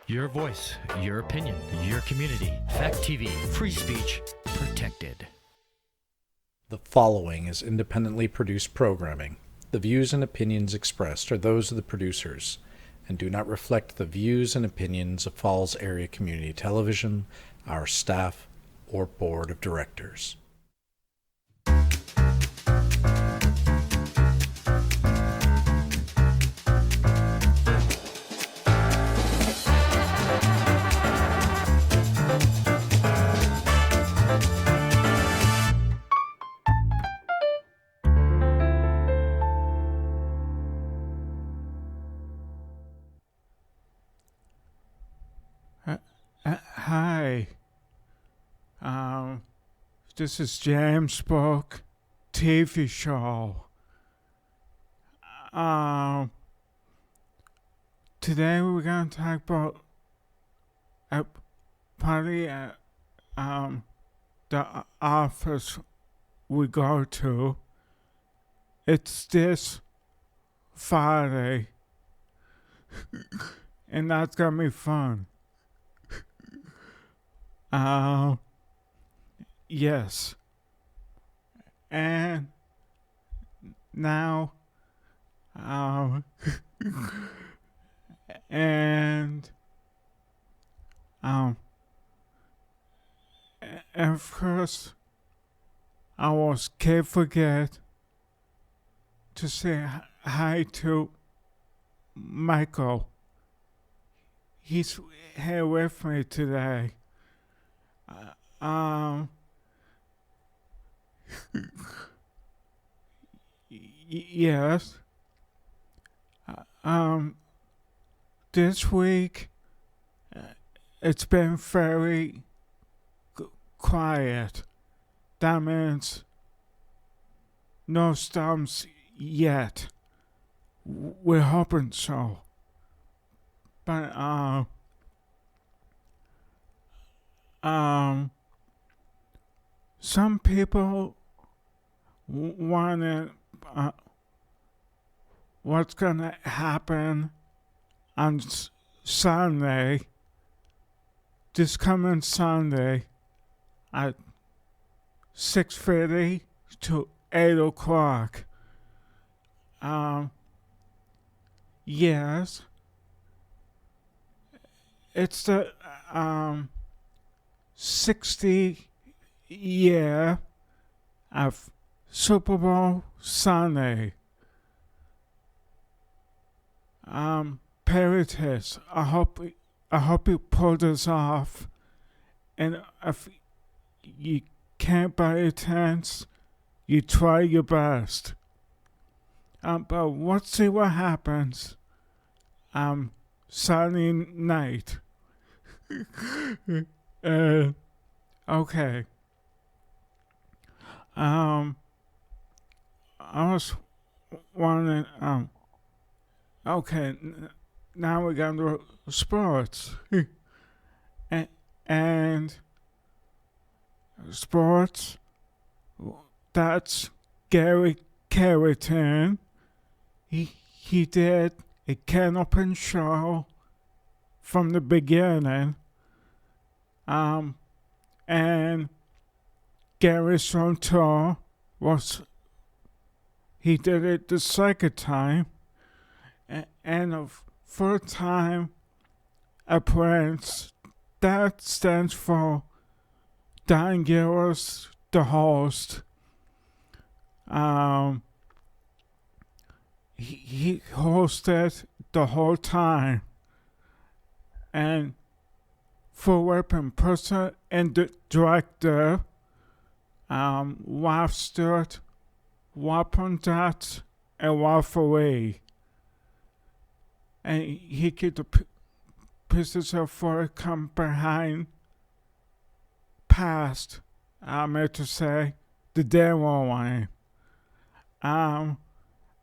Your voice, your opinion, your community. Fact TV, free speech, protected. The following is independently produced programming. The views and opinions expressed are those of the producers and do not reflect the views and opinions of Falls Area Community Television, our staff, or board of directors. Hi. This is James Bourke TV show. Today we're going to talk about a party at the office we go to. It's this Friday, and that's gonna be fun. Yes. And now, and, at first, I was can't forget to say hi to Michael. He's here with me today. Yes. This week, it's been very quiet. That means no storms yet. We're hoping so. But, some people want what's gonna happen on Sunday, this coming Sunday at 6:30 to 8 o'clock. Yes, it's the 60 year of Super Bowl Sunday. Peritus, I hope you pull this off. And if you can't buy a tent, you try your best. But let's see what happens. Sunday night. Okay. I was wondering, okay, now we're going to sports. and sports, that's Gary Carrington. He did a can open show from the beginning. And Gary Sontor he did it the second time, and the third time appearance, that stands for Dan Gillis, the host. He hosted the whole time, and for weapon person and the director, Ralph Stewart, weapon that and Ralph away. And he get the pieces of fur come behind, past, I meant to say, the demo line.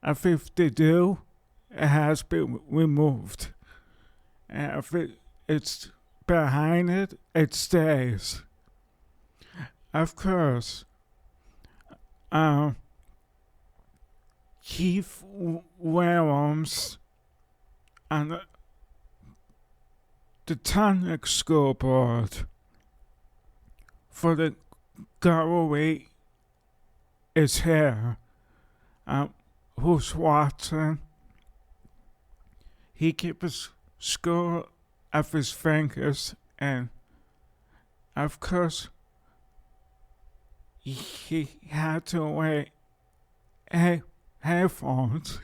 If they do, it has been removed. And if it's behind it, it stays. Of course, Keith Williams and the tonic scoreboard for the gallery is here. Who's watching? He keeps a score of his fingers, and of course, he had to wear headphones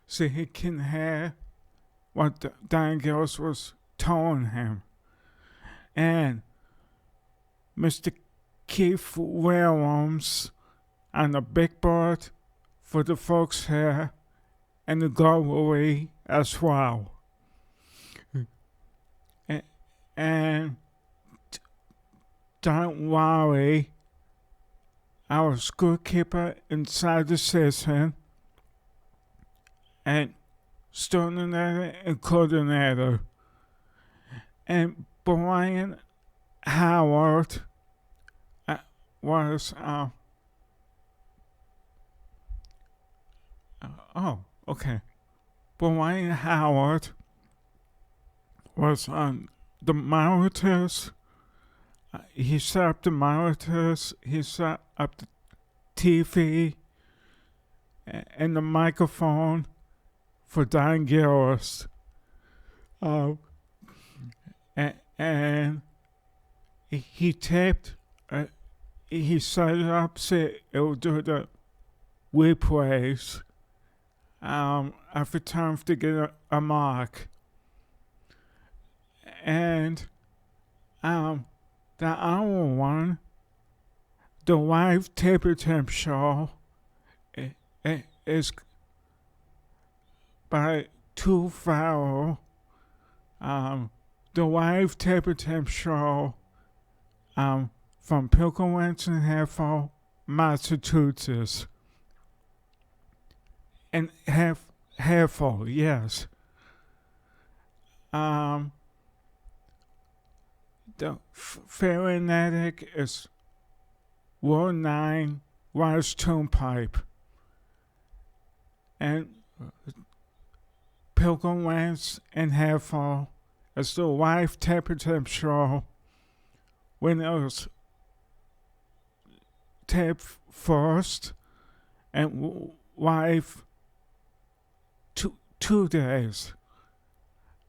so he can hear what the Dangles was telling him. And Mr. Keith Williams on the big board for the folks here and the gallery as well. And don't worry, our schoolkeeper inside the session and student and coordinator and Brian Howard was Brian Howard was on the monitors. He set up the monitors. He set up the TV and the microphone for Don Gillis. And he taped. He set it up so it would do the replays every time to get a mark. And the other one, the live table temp show, is by 2 Farrell. The live table temp show from Pilgrimage and Hereford, Massachusetts. And Hereford, yes. The Phonetic is 9 Wise Turnpike. And Pilgrimage and Hereford is the live tape show when it was taped first and live 2 days.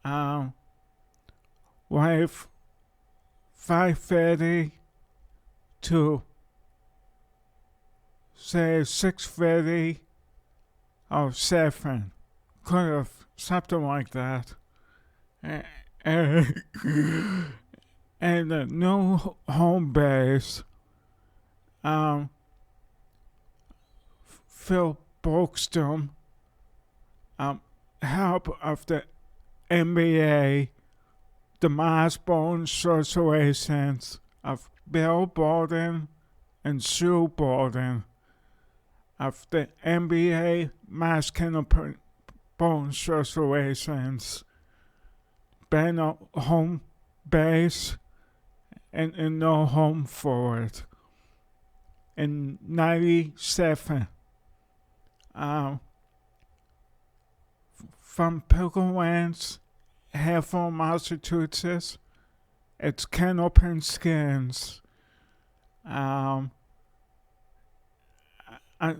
Live 5:30 to say 6:30 or 7. Could have something like that. And the new home base, Phil Bourke, help of the NBA, the Marsbone Associations of Bill Borden and Sue Borden of the NBA Marsbone Associations been a home base and no home for it. In 97, from Pilgrimage, Hereford, Massachusetts, it's Can Open Skins. On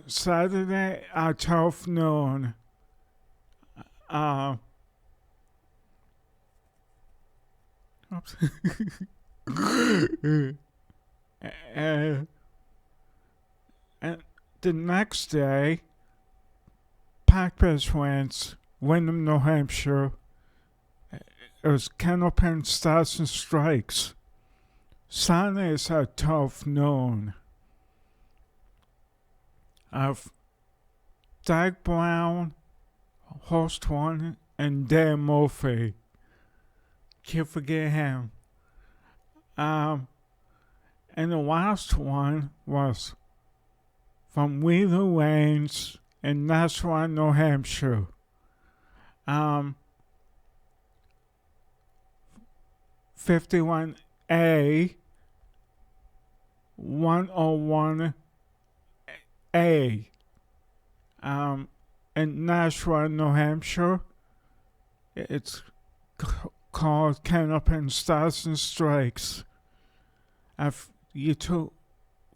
Saturday at 12 noon, and the next day, Packers wins, Wyndham, New Hampshire. It was Canopen Stars and Strikes. Sunday is at 12 noon. Doug Brown, host one, and Dan Murphy. Can't forget him. And the last one was from Wheeler Range in Nashua, New Hampshire. 51A, 101A, in Nashua, New Hampshire. It's called Canopin Stars and Strikes. I've you two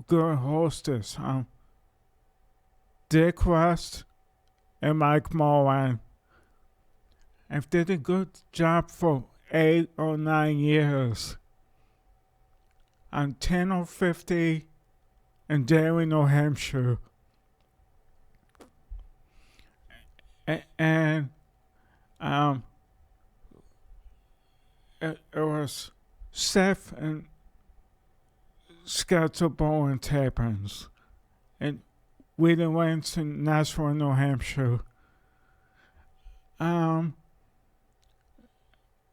good hostess, Dick West and Mike Moran. I've did a good job for 8 or 9 years on 1050 in Derry, New Hampshire. And it was Seth and Scatterbo and Tappins, and we then went to Nashville, New Hampshire.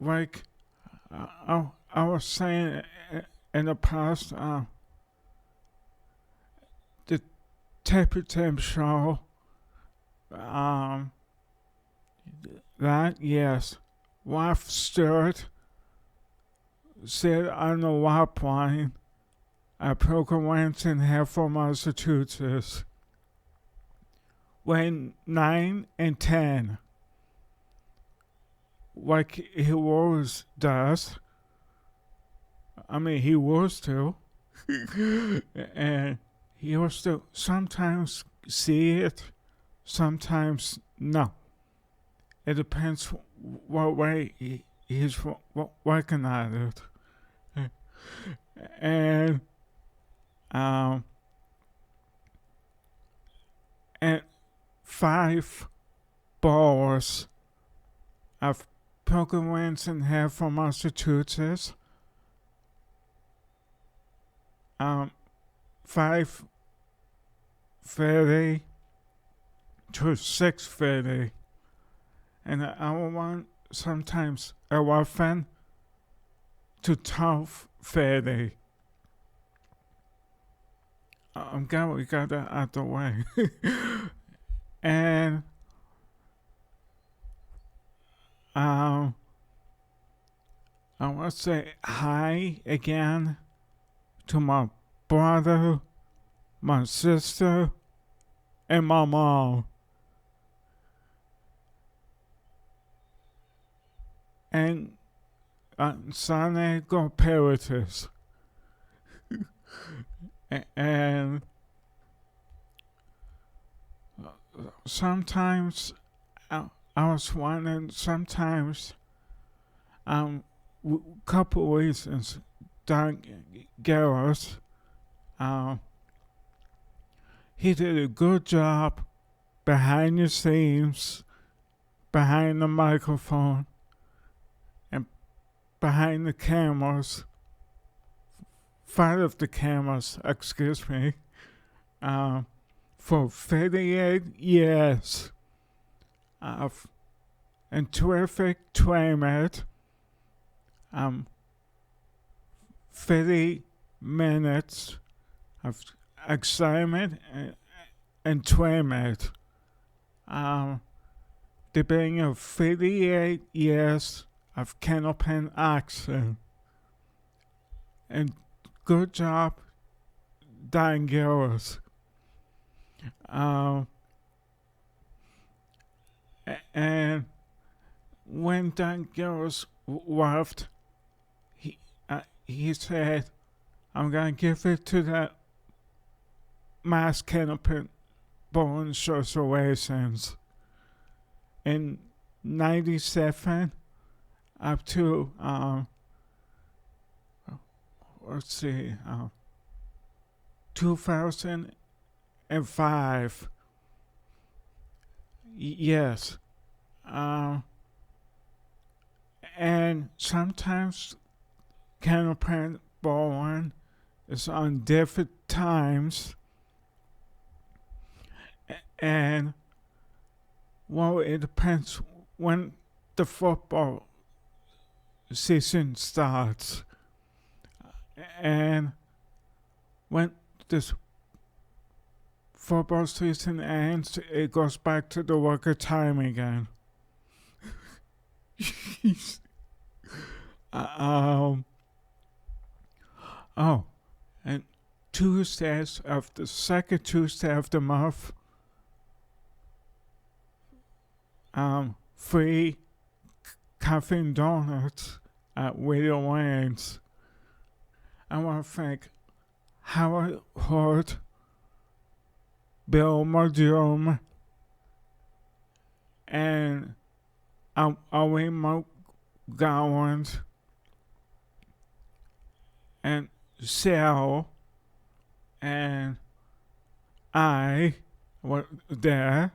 Like I was saying in the past, the Tappy Tam show, that, yes, Wife Stewart said on the WAP line at Pilgrimage in Hereford, Massachusetts, when 9 and 10, like he always does. I mean, he was to. And he used to sometimes see it, sometimes no. It depends what way he's working at it. And at 5 bars of Pilgrimage in Hereford, Massachusetts, 5:30 to 6:30, and I want sometimes 11 to 12:30. I'm glad we got that out the way. And I want to say hi again to my brother, my sister, and my mom. And Sunday, go Paratus. And sometimes I was wondering, sometimes couple reasons, Don Garros, he did a good job behind the scenes, behind the microphone, and behind the cameras, front of the cameras, excuse me, for 38 years of and terrific training, 30 minutes of excitement and training. The being of 38 years of Canopin action. And good job, Dan Garros. And when Dan Garros left, he said, I'm going to give it to that Mass Canopin Bowling Associations. In 97 up to, 2005. Yes. And sometimes Canopin Bowling is on different times. And, well, it depends when the football season starts. And when this football season ends, it goes back to the worker time again. And Tuesdays of the second Tuesday of the month, free coffee and donuts at William Lane's. I want to thank Howard Hort, Bill Marjoram, and Owen McGowan, and Sal, and I was there,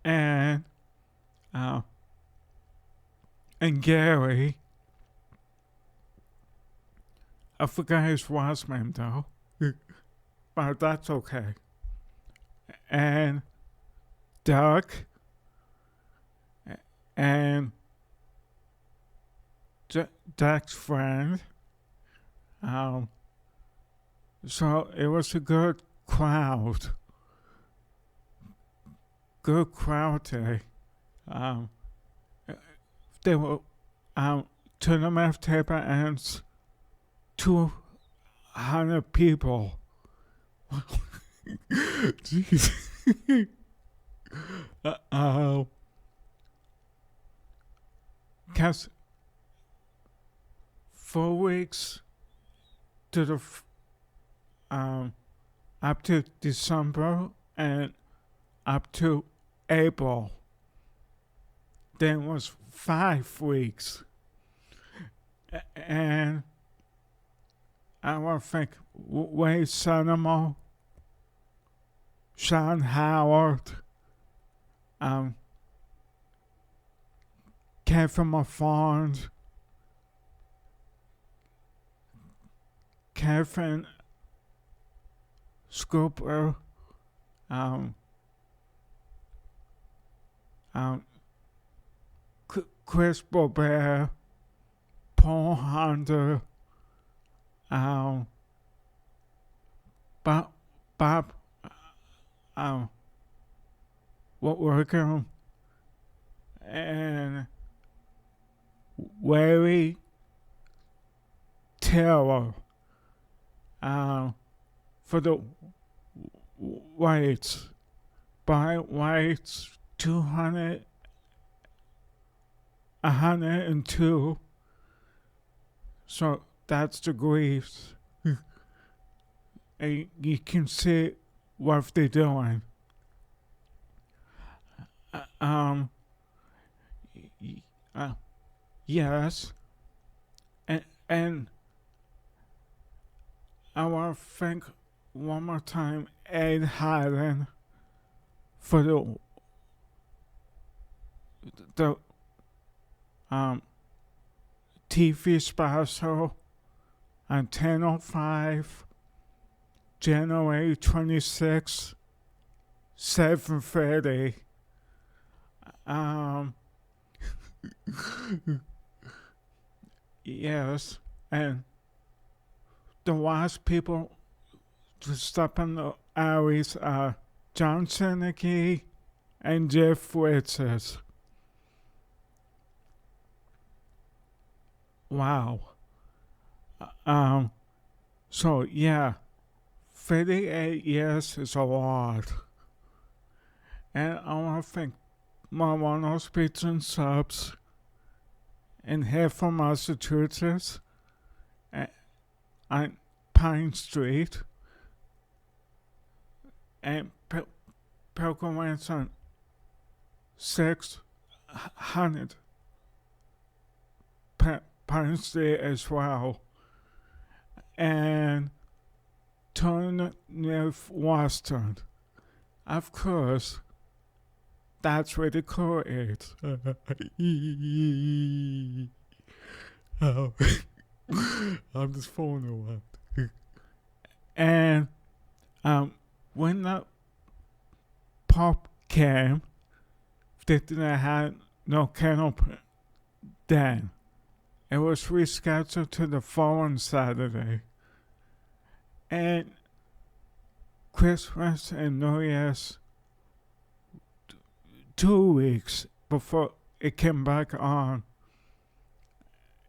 and Gary. I forgot his last name though, but that's okay. And Doug, and Doug's friend. So it was a good crowd. Good crowd day. There were tournament table ends, 200 people. Jeez. Cause 4 weeks to the up to December and up to April. Then was 5 weeks. And I want to thank Wade Sonamo, Sean Howard, Kevin Mafond, Kevin Scooper, Chris Bobert, Paul Hunter, Bob, Whitworth, and Larry Taylor, for the whites. By whites, 102. So that's the griefs. And you can see what they're doing. Yes. And I want to thank one more time Ed Highland for the TV special on 10:05, January 26, 7:30. Yes, and the last people to stop in the alleys are John Seneca and Jeff Witzes. Wow. So yeah, 38 years is a lot. And I want to thank Marano's Pizza and Subs in Hereford, Massachusetts, on Pine Street, and Pilgrimage on 600 Pine Street as well, and Turner Northwestern. Of course, that's where the core is. Oh. I'm just fooling around. And when the pop came, they didn't have no canopy then. It was rescheduled to the following Saturday. And Christmas and New Year's, 2 weeks before it came back on.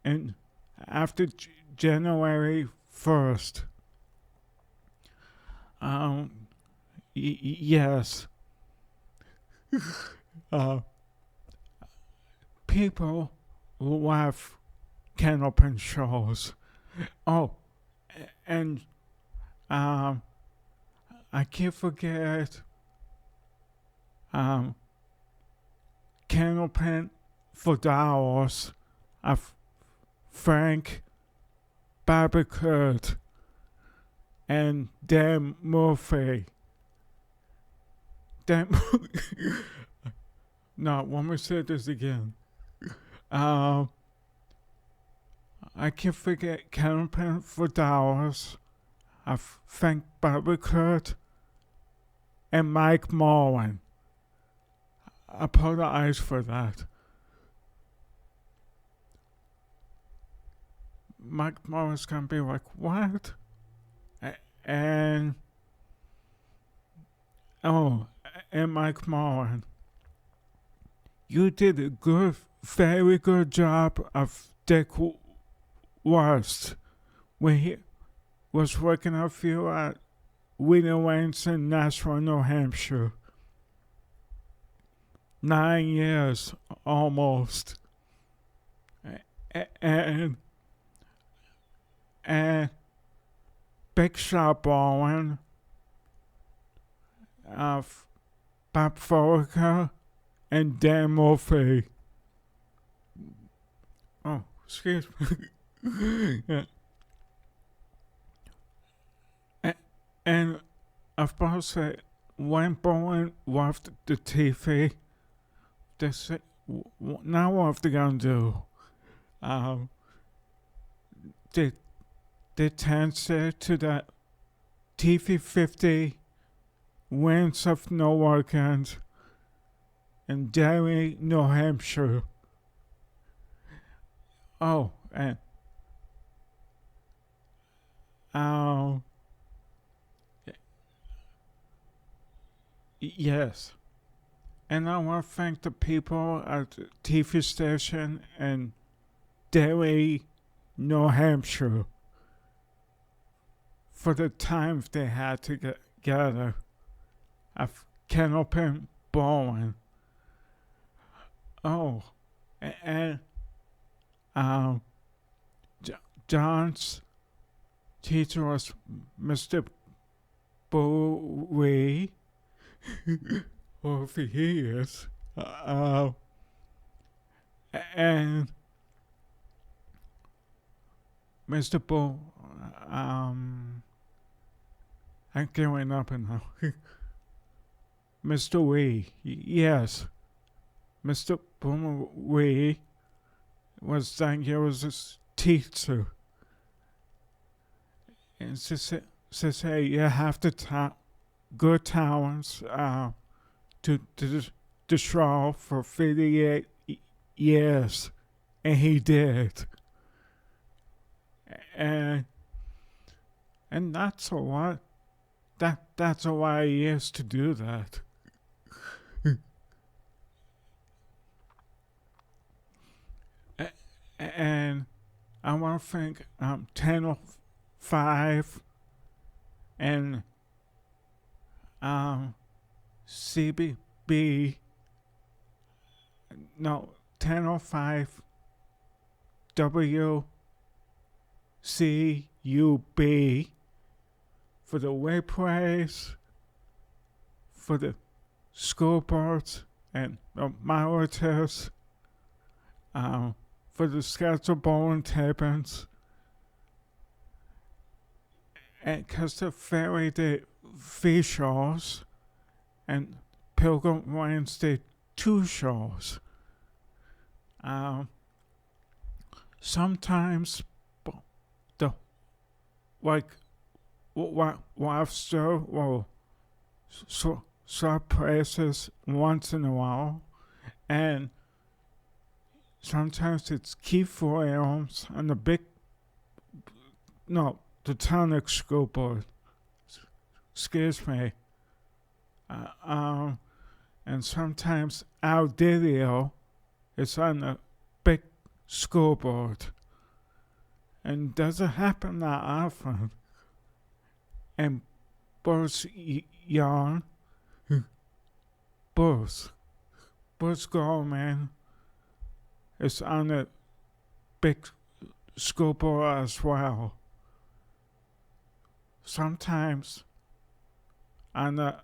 And after January 1st, yes, people love can open shows. Oh, and I can't forget can open for Dallas of Frank Barbicourt and Dan Murphy. No, let me say this again. I can't forget camping for Dallas. I thank Barbicourt and Mike Mullen. I apologize for that. Mike Mullen's gonna be like, what? And Mike Mullen, you did a very good job of Dick West when he was working with you at William Wayne's in Nashua, New Hampshire. 9 years almost. And Big Shot Bowen of Bob Foraker and Dan Murphy. Oh, excuse me. Yeah. And of course, when Bowen left the TV, they said, now what they're gonna do? They transferred to the TV 50 Winds of Norwalk in Derry, New Hampshire. Oh, and yes. And I want to thank the people at the TV station in Derry, New Hampshire for the time they had to get together of Canopin Bowen. Oh, and John's teacher was Mr. Bowie, or if he is, and Mr. Bo, I'm going up and now. Mr. Wee, yes, Mr. Wee was saying he was a teacher. And she said you have to good talents to the show for 58 years, and he did. And that's a lot. That's a lot of years to do that. And I want to thank 1005 and CBB. No, 1005 WCUB for the wayplays, for the school boards and the monitors, for the schedule bowling tables, and because the Fairy Day free shows and Pilgrim Wednesday 2 shows. Sometimes the lobster will swap places once in a while, and sometimes it's Keith Williams and the Tonic School Board. Excuse me. And sometimes Al Didio is on the big school board. And doesn't happen that often. And Bruce Young, Bruce Gorman is on a big scoreboard as well. Sometimes on a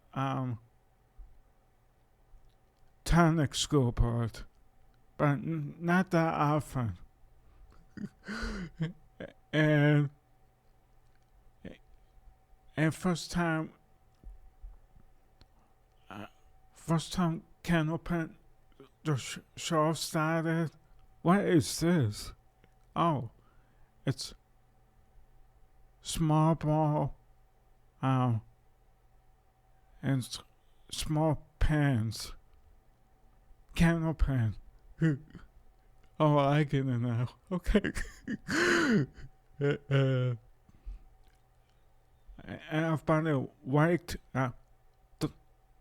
tonic scoreboard, but not that often. and first time Ken opened the show started. What is this? Oh, it's small ball, and small pens. Can open. Oh, I get it now. Okay. And I've been liked the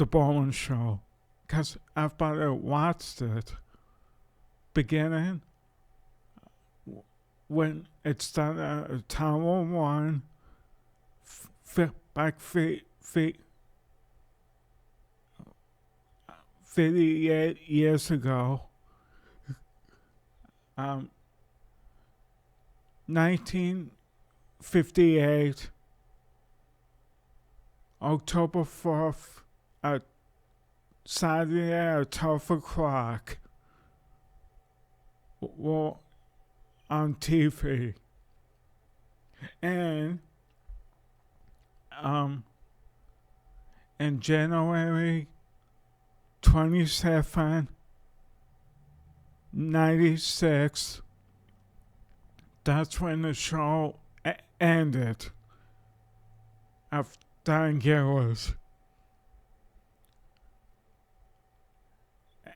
bowling show, because I've been watched it beginning when it started at Tower 1 back 58 years ago. 1958, October 4th, at Saturday at 12 o'clock, were on TV. And in January 27, 96, that's when the show ended of Dan Gillis.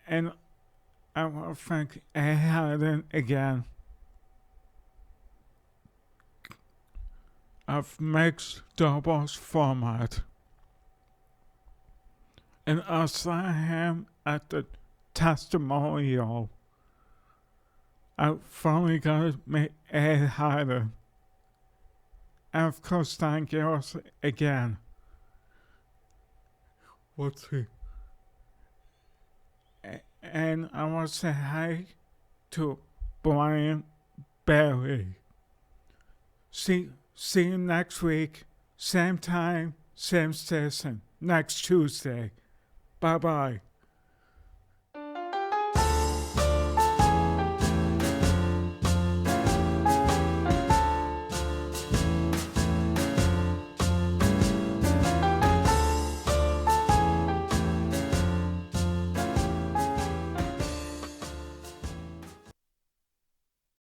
And I want to thank Ed Harden again of mixed doubles format. And I saw him at the testimonial. I finally got to meet Ed Harden. And of course, thank you again. Let's see. And I want to say hi to Brian Barry. See you next week. Same time, same station. Next Tuesday. Bye-bye.